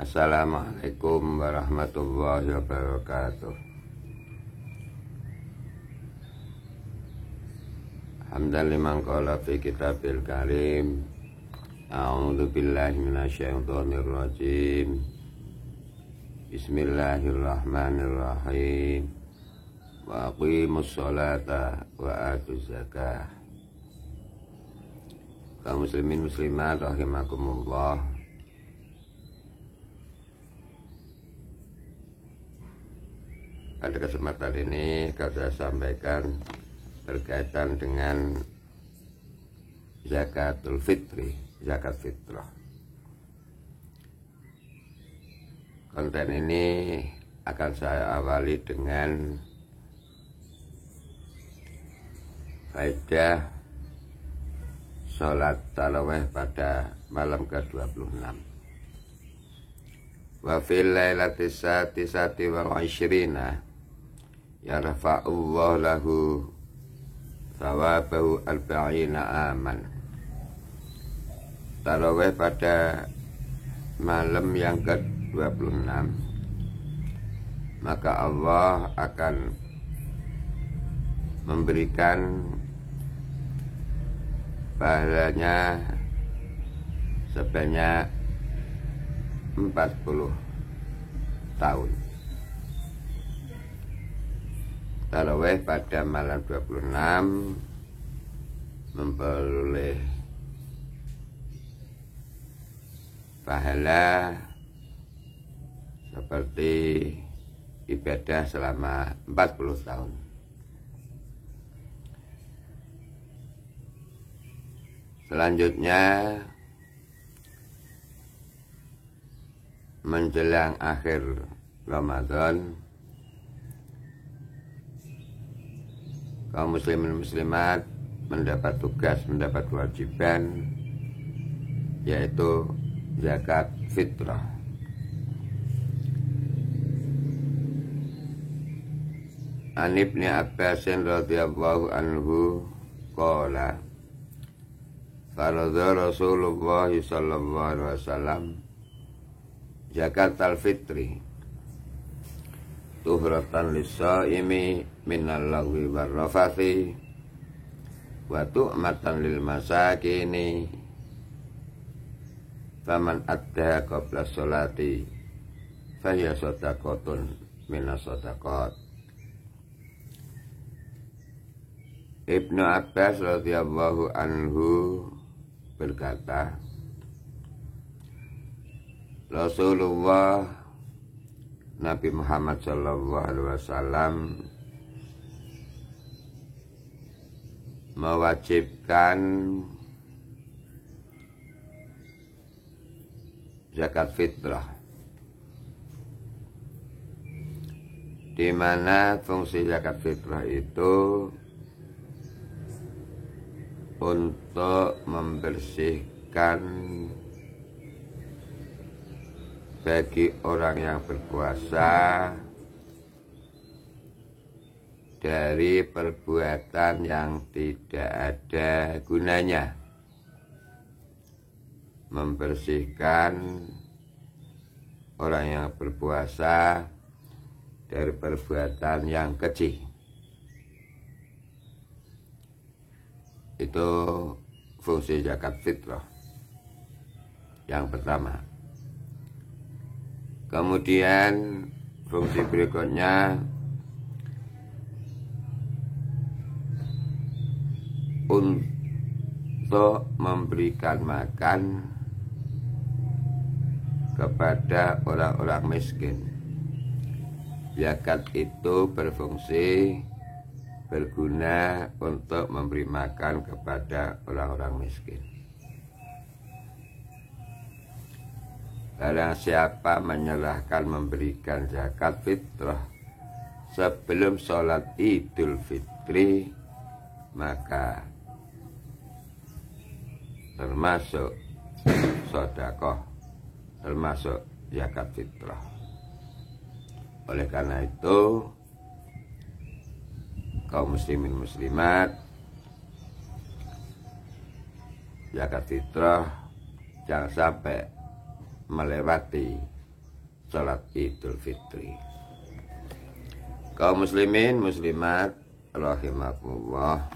Assalamualaikum warahmatullahi wabarakatuh. Hamdan liman qala fi kitabil karim. A'udzu billahi minasyaitonir rajim. Bismillahirrahmanirrahim. Wa aqimus sholata wa atuz zakah. Kaum muslimin muslimat rahimakumullah. Pada kesempatan ini saya sampaikan berkaitan dengan zakatul fitri, zakat fitrah. Konten ini akan saya awali dengan faedah sholat tarawih pada malam ke-26. Wa fil lailati satisati wal ishrina yarfa'ullahu lahu thawabahu arba'ina aman. Tarawih pada malam yang ke-26, maka Allah akan memberikan pahalanya sebanyak 40 tahun. Tarawih pada malam 26 memperoleh pahala seperti ibadah selama 40 tahun. Selanjutnya menjelang akhir Ramadan, kaum muslimin muslimat mendapat tugas, mendapat kewajiban, yaitu zakat fitrah. An Ibnu Abbas radhiyallahu anhu qala faradha Rasulullah sallallahu alaihi wasallam zakat al-fitri tuhratan lis-shaimi minal lagwi war rafathi wa tu'matan lil masakini faman adda qabla sholati fahiya shadaqatun minas shadaqat. Ibnu Abbas radhiyallahu anhu berkata, Rasulullah Nabi Muhammad sallallahu alaihi wasallam mewajibkan zakat fitrah, di mana fungsi zakat fitrah itu untuk membersihkan bagi orang yang berpuasa dari perbuatan yang tidak ada gunanya, membersihkan orang yang berpuasa dari perbuatan yang keji. Itu fungsi zakat fitrah yang pertama. Kemudian fungsi berikutnya untuk memberikan makan kepada orang-orang miskin. Zakat itu berfungsi, berguna untuk memberi makan kepada orang-orang miskin. Barang siapa menyerahkan memberikan zakat fitrah sebelum sholat Idul Fitri, maka termasuk sedekah, termasuk zakat fitrah. Oleh karena itu, kaum muslimin muslimat, zakat fitrah jangan sampai melewati salat Idul Fitri. Kaum muslimin muslimat rahimakumullah,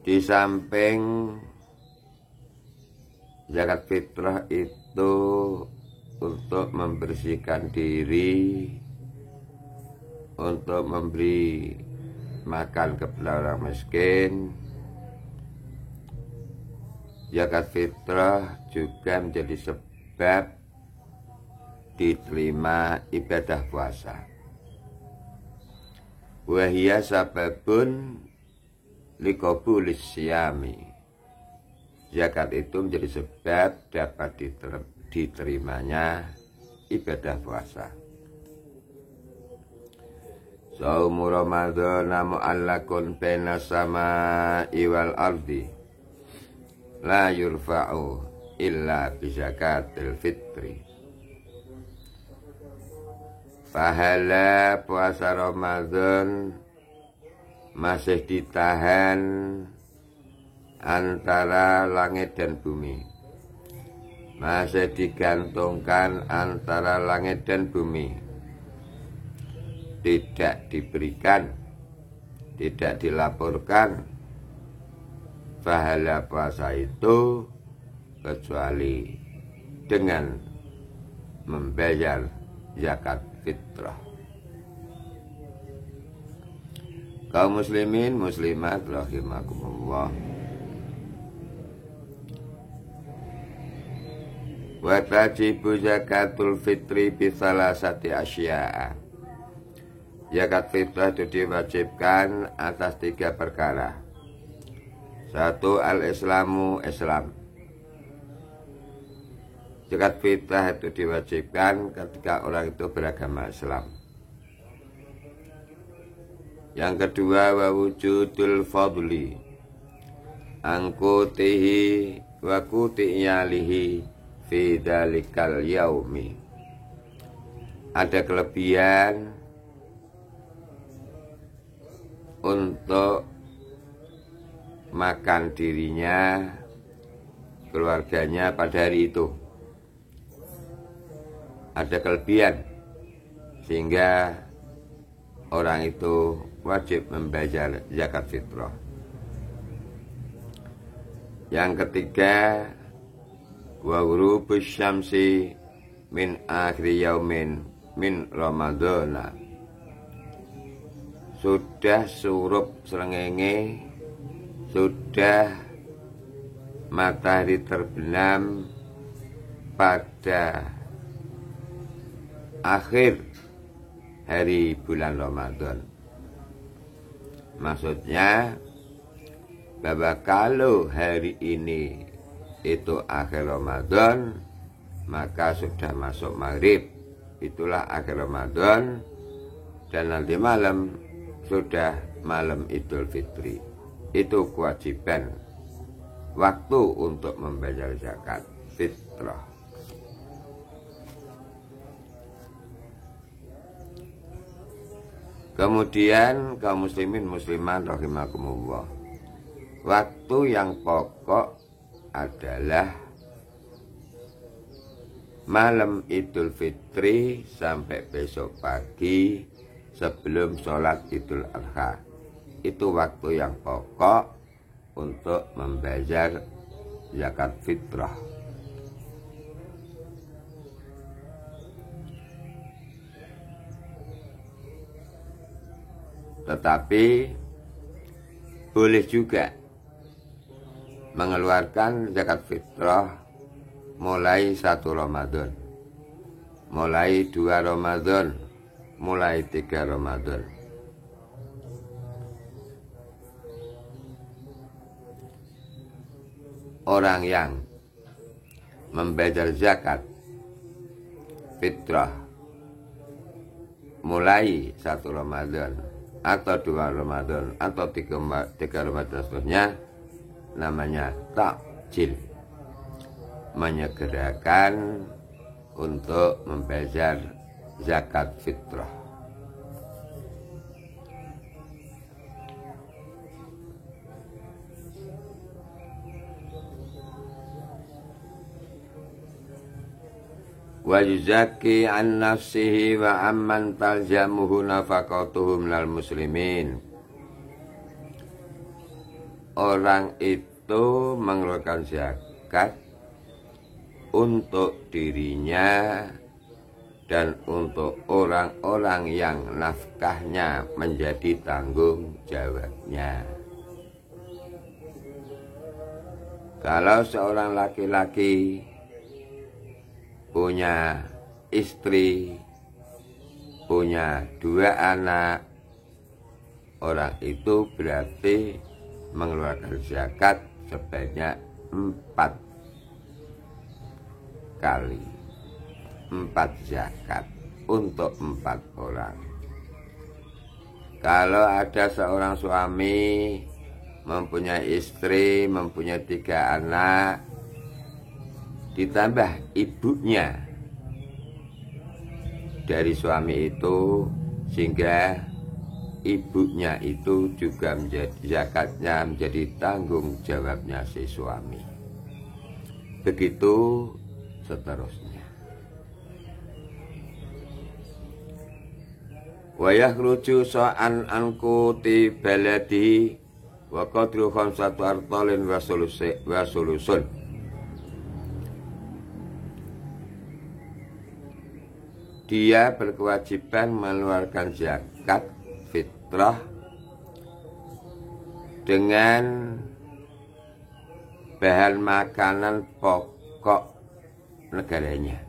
di samping zakat fitrah itu untuk membersihkan diri, untuk memberi makan kepada orang miskin, zakat fitrah juga menjadi sebab diterima ibadah puasa. Wahia sababun liqabulis syami. Zakat itu menjadi sebab dapat diterimanya ibadah puasa. Saumu Ramadan mu'allakun baina sama'i wal ardi la yurfa'u illa bi zakatil fitri. Pahala puasa Ramadan masih ditahan antara langit dan bumi, masih digantungkan antara langit dan bumi, tidak diberikan, tidak dilaporkan pahala puasa itu kecuali dengan membayar zakat fitrah. Kaum muslimin muslimat rahimakumullah, wa tajibu zakatul fitri bi salasati asya'a. Zakat fitrah itu diwajibkan atas 3 perkara. 1. Al-Islamu, Islam. Zakat fitrah itu diwajibkan ketika orang itu beragama Islam. Yang kedua, wa wujudul fadli angkutihi wa kutiyalihi fi dalikal yaumi. Ada kelebihan untuk makan dirinya, keluarganya pada hari itu. Ada kelebihan sehingga orang itu wajib membayar zakat fitrah. Yang ketiga, wa ghurubus syamsi min akhir yaumin min Ramadana. Sudah surup srengenge, sudah matahari terbenam pada akhir hari bulan Ramadan. Maksudnya bahwa kalau hari ini itu akhir Ramadan, maka sudah masuk maghrib, itulah akhir Ramadan, dan nanti malam sudah malam Idul Fitri. Itu kewajiban waktu untuk membayar zakat fitrah. Kemudian kaum muslimin muslimat rahimakumullah, waktu yang pokok adalah malam Idul Fitri sampai besok pagi sebelum sholat Idul Adha. Itu waktu yang pokok untuk membayar zakat fitrah. Tetapi boleh juga mengeluarkan zakat fitrah mulai 1 Ramadan, mulai 2 Ramadan, mulai 3 Ramadan. Orang yang membayar zakat fitrah mulai 1 Ramadan atau 2 Ramadan atau 3 Ramadan seterusnya, namanya takjil, menyegerakan untuk membayar zakat fitrah. wa yuzaki an nafsihi wa amman taljamuhu nafaqatuhum lal muslimin. Orang itu mengeluarkan zakat untuk dirinya dan untuk orang-orang yang nafkahnya menjadi tanggung jawabnya. Kalau seorang laki-laki punya istri, punya 2 anak, orang itu berarti mengeluarkan zakat sebanyak 4 kali. 4 zakat untuk 4 orang. Kalau ada seorang suami mempunyai istri, mempunyai 3 anak, ditambah ibunya dari suami itu, sehingga ibunya itu juga menjadi zakatnya menjadi tanggung jawabnya si suami. Begitu seterusnya. Wayah lucu so'an ankuti baladi wa qadru khamsatu artalin wa sulusun. Dia berkewajiban mengeluarkan zakat fitrah dengan bahan makanan pokok negaranya.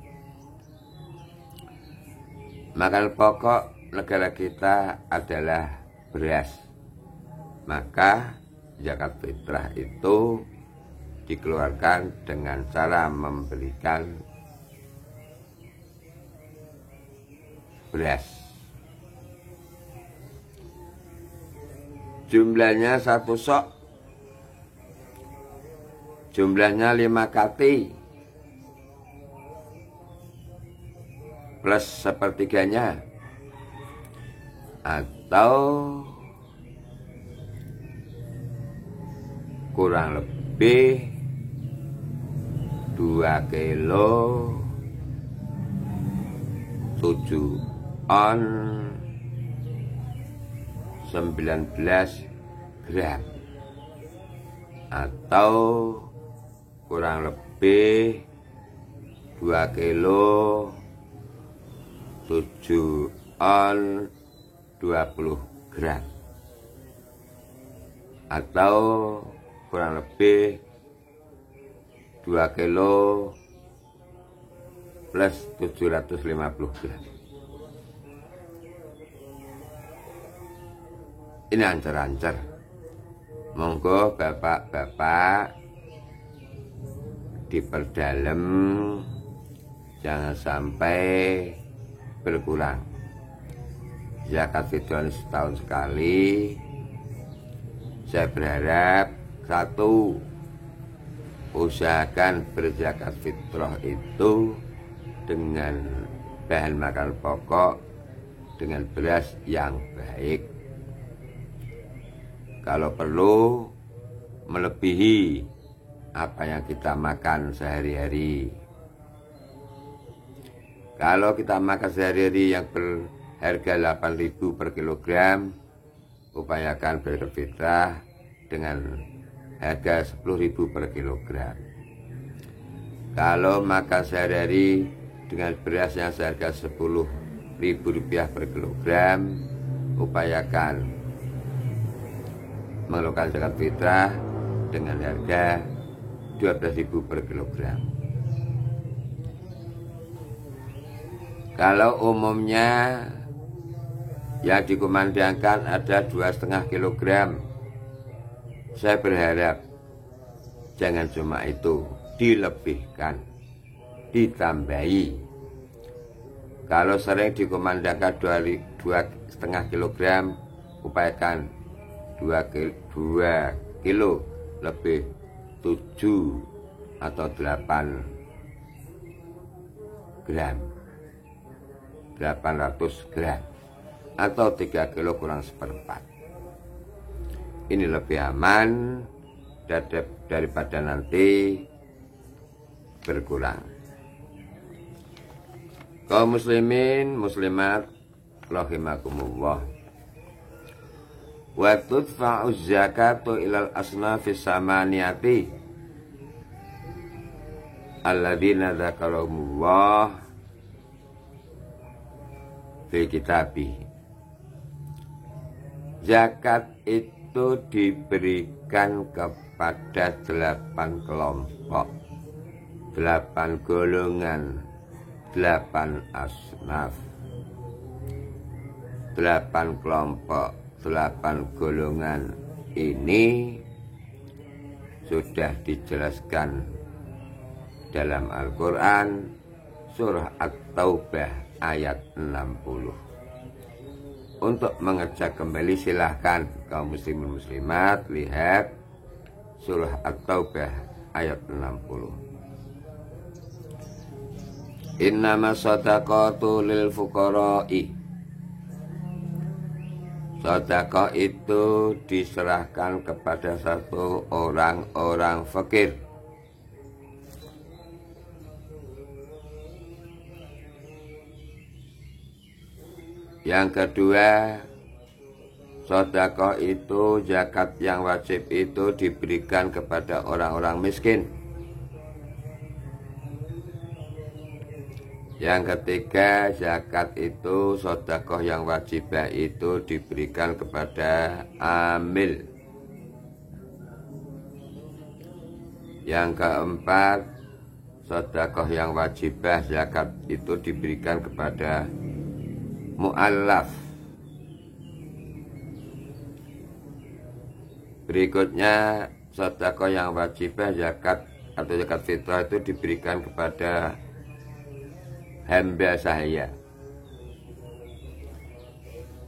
Makanan pokok negara kita adalah beras. Maka zakat fitrah itu dikeluarkan dengan cara membelikan beras. Jumlahnya 1 sok. Jumlahnya 5 kati. Plus sepertiganya. Atau kurang lebih 2 kilo 7 on 19 gram, atau kurang lebih 2 kilo 7 on 20 gram, atau kurang lebih 2 kilo plus 750 gram. Ini ancer-ancer. Monggo bapak-bapak diperdalam, jangan sampai berkurang. Zakat fitrah setahun sekali. Saya berharap, 1, usahakan berzakat fitrah itu dengan bahan makan pokok, dengan beras yang baik. Kalau perlu melebihi apa yang kita makan sehari-hari. Kalau kita makan sehari-hari yang berharga 8.000 per kilogram, upayakan berfitrah dengan harga 10.000 per kilogram. Kalau makan sehari-hari dengan beras yang seharga 10.000 rupiah per kilogram, upayakan mengeluarkan zakat fitrah dengan harga 12.000 per kilogram. Kalau umumnya yang dikumandangkan ada 2,5 kilogram, saya berharap jangan cuma itu, dilebihkan, ditambahi. Kalau sering dikumandangkan 2,5 kilogram, upayakan 2 kilo lebih 7 atau 8 gram, 800 gram, atau 3 kilo kurang seperempat. Ini lebih aman daripada nanti berkurang. Kaum muslimin muslimat rahimakumullah. Wa tudfa'u zakatu ilal asnafis samaniyati alladzina dzakarahumullah fi kitabih. Zakat itu diberikan kepada 8 kelompok, 8 golongan, 8 asnaf, 8 kelompok, 8 golongan ini sudah dijelaskan dalam Al-Quran surah At-Taubah ayat 60. Untuk mengecek kembali silahkan kaum muslimin muslimat lihat surah At-Taubah ayat 60. Innama shadaqatu lil fuqara'i. Sedekah itu diserahkan kepada satu orang fakir. Yang kedua, sedekah itu zakat yang wajib itu diberikan kepada orang-orang miskin. Yang ketiga, zakat itu sedekah yang wajibah itu diberikan kepada amil. Yang keempat, sedekah yang wajibah zakat itu diberikan kepada mu'allaf. Berikutnya, sedekah yang wajibah zakat atau zakat fitrah itu diberikan kepada hamba sahaya,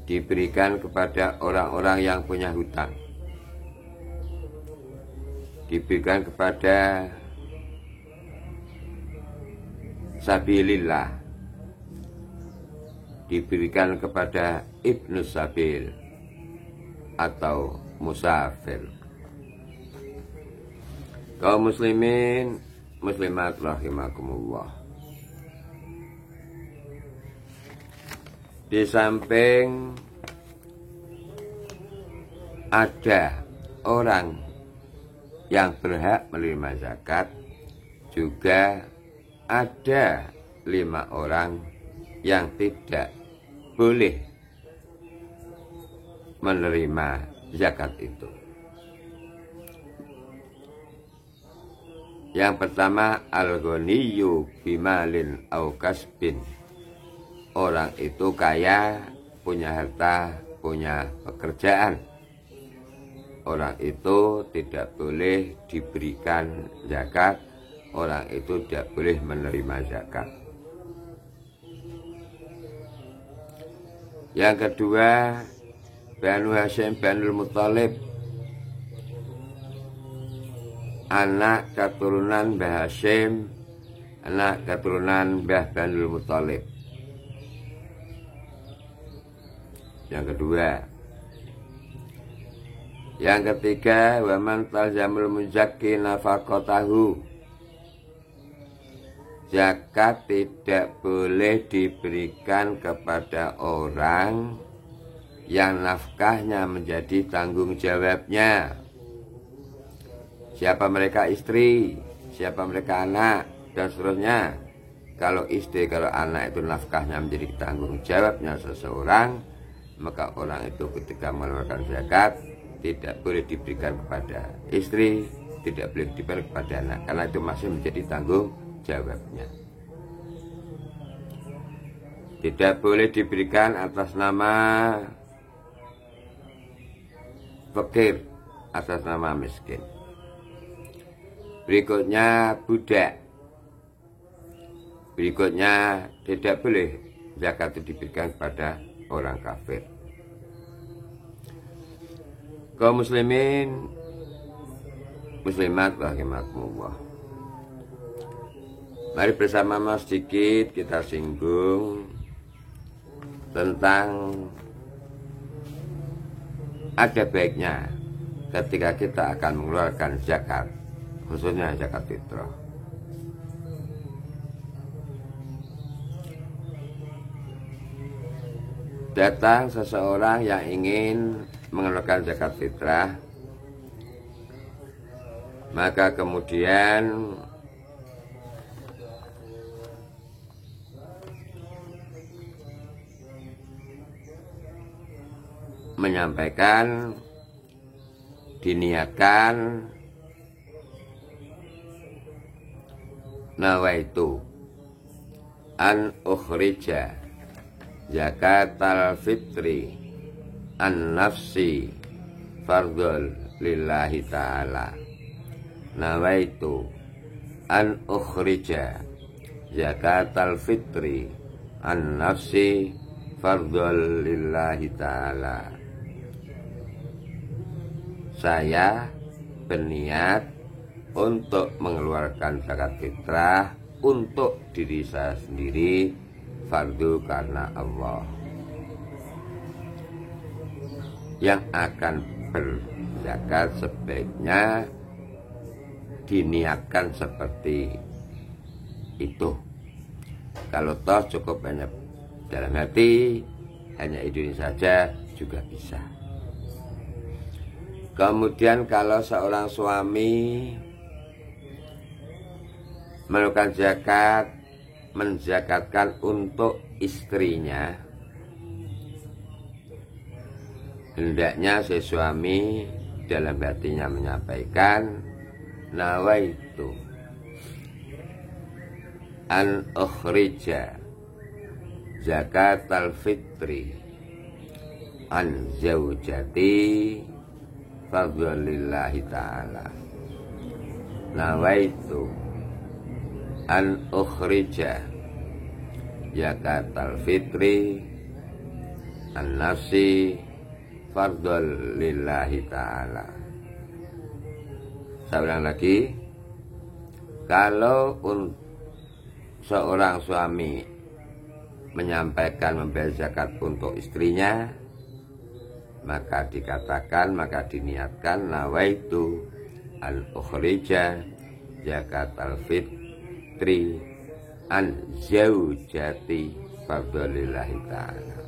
diberikan kepada orang-orang yang punya hutang, diberikan kepada sabilillah, diberikan kepada ibnu sabil atau musafir. Kaum muslimin muslimat rahimakumullah. Di samping ada orang yang berhak menerima zakat, juga ada 5 orang yang tidak boleh menerima zakat itu. Yang pertama, al-ghaniyyu bimalin au kasbin. Orang itu kaya, punya harta, punya pekerjaan. Orang itu tidak boleh diberikan zakat. Orang itu tidak boleh menerima zakat. Yang kedua, Banu Hashim Banul Muthalib, anak keturunan Mbah Hashim, anak keturunan Mbah Banul Muthalib. Yang kedua. Yang ketiga, wa man talzamul muzakki nafaqatahu. Zakat tidak boleh diberikan kepada orang yang nafkahnya menjadi tanggung jawabnya. Siapa mereka? Istri, siapa mereka? Anak, dan seterusnya. Kalau istri, kalau anak itu nafkahnya menjadi tanggung jawabnya seseorang, maka orang itu ketika mengeluarkan zakat tidak boleh diberikan kepada istri, tidak boleh diberikan kepada anak, karena itu masih menjadi tanggung jawabnya. Tidak boleh diberikan atas nama fakir, atas nama miskin. Berikutnya budak. Berikutnya tidak boleh zakat itu diberikan kepada orang kafir. Kaum muslimin muslimat rahimakumullah. Mari bersama sedikit kita singgung tentang ada baiknya ketika kita akan mengeluarkan zakat, khususnya zakat fitrah. datang seseorang yang ingin mengeluarkan zakat fitrah, maka kemudian menyampaikan, diniatkan, nawaitu an ukhrija zakatal fitri an nafsi fardhul lillahi ta'ala. Nawaitu an ukhrija zakatal fitri an nafsi fardhul lillahi ta'ala. Saya berniat untuk mengeluarkan zakat fitrah untuk diri saya sendiri, fardu karena Allah. Yang akan berzakat sebaiknya diniatkan seperti itu. Kalau toh cukup hanya dalam hati, hanya ini saja juga bisa. Kemudian kalau seorang suami melakukan zakat, menzakatkan untuk istrinya, hendaknya si suami dalam hatinya menyampaikan, nawaitu an ukhrija zakatal fitri an zaujati fadlillahi ta'ala. Nawaitu an ukhrija zakatal fitri an nafsi fardhul lillahi ta'ala. Saya ulang lagi, kalau seorang suami menyampaikan membayar zakat untuk istrinya, maka dikatakan, maka diniatkan, nawaitu an ukhrija zakatal fitri an zaujati fardholillahi ta'ala.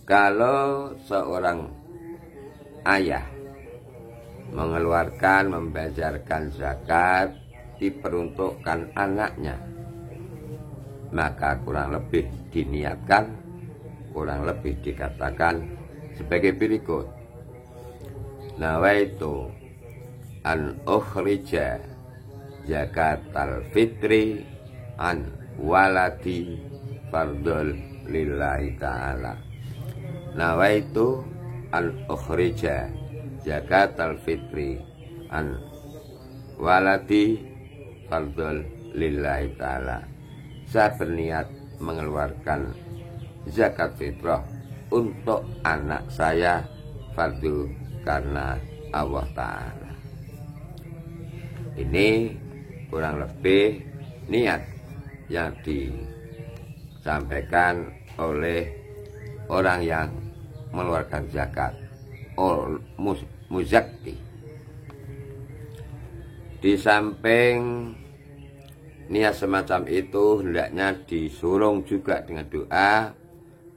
Kalau seorang ayah mengeluarkan, membayarkan zakat diperuntukkan anaknya, maka kurang lebih diniatkan, kurang lebih dikatakan sebagai berikut, nawaitu an ukhrija zakatal fitri an waladi fardhul lillahi ta'ala. Nawaitu an ukhrija zakatal fitri an waladi fardhul lillahi ta'ala. Saya berniat mengeluarkan zakat fitrah untuk anak saya, fardu karena Allah Ta'ala. Ini kurang lebih niat yang disampaikan oleh orang yang mengeluarkan zakat, muzakki. Di samping niat semacam itu, hendaknya disurung juga dengan doa,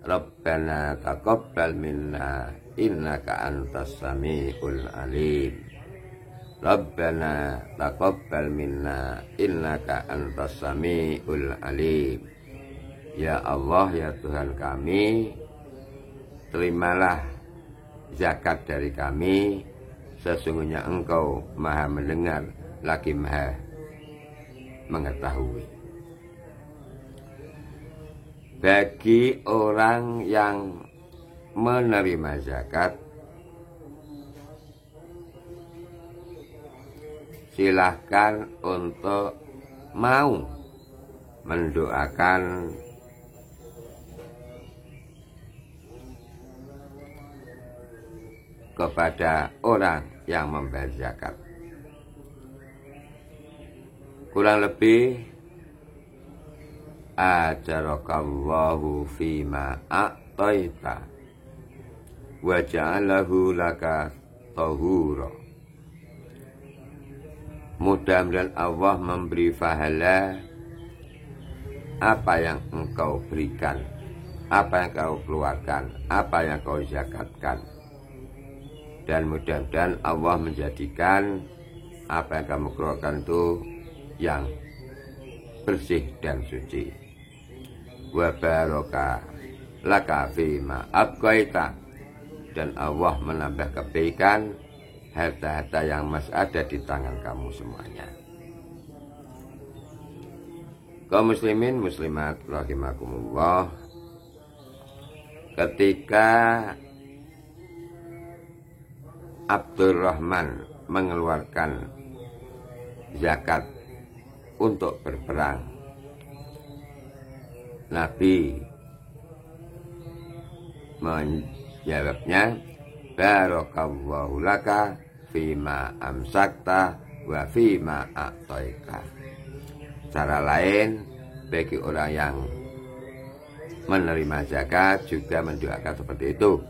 Rabbana taqabbal minna innaka antas samiul alim. Rabbana taqabbal minna innaka antas samiul alim. Ya Allah, ya Tuhan kami, terimalah zakat dari kami, sesungguhnya Engkau Maha mendengar lagi Maha mengetahui. Bagi orang yang menerima zakat, silahkan untuk mau mendoakan kepada orang yang membayar zakat. Kurang lebih ajarakallahu fima a'taita wa ja'alahu laka tahura. Mudah-mudahan Allah memberi pahala apa yang engkau berikan apa yang kau keluarkan, apa yang kau zakatkan. Dan mudah-mudahan Allah menjadikan apa yang kamu keluarkan itu yang bersih dan suci. Wa baraka laka fima abqaita, dan Allah menambah kebaikan harta-harta yang masih ada di tangan kamu semuanya. Kaum muslimin muslimat rahimakumullah, ketika Abdurrahman mengeluarkan zakat untuk berperang, Nabi menjawabnya, barakallahu laka fima amsakta wa fima a'taika. Cara lain, bagi orang yang menerima zakat juga mendoakan seperti itu,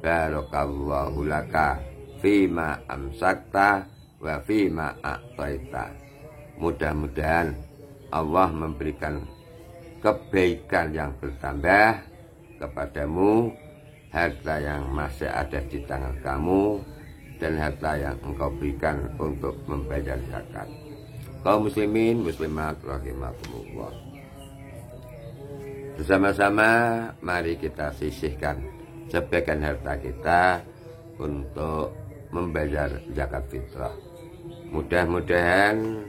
barakallahu laka fima amsakta wa fima a'taita. Mudah-mudahan Allah memberikan kebaikan yang bertambah kepadamu, harta yang masih ada di tangan kamu, dan harta yang engkau berikan untuk membayar zakat. Kaum muslimin muslimat rahimakumullah, bersama-sama mari kita sisihkan sebagian harta kita untuk membayar zakat fitrah. Mudah-mudahan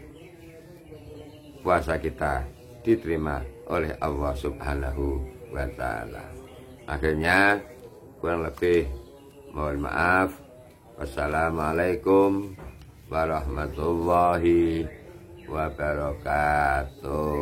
puasa kita diterima oleh Allah Subhanahu wa ta'ala. Akhirnya kurang lebih mohon maaf. Wassalamualaikum warahmatullahi wabarakatuh.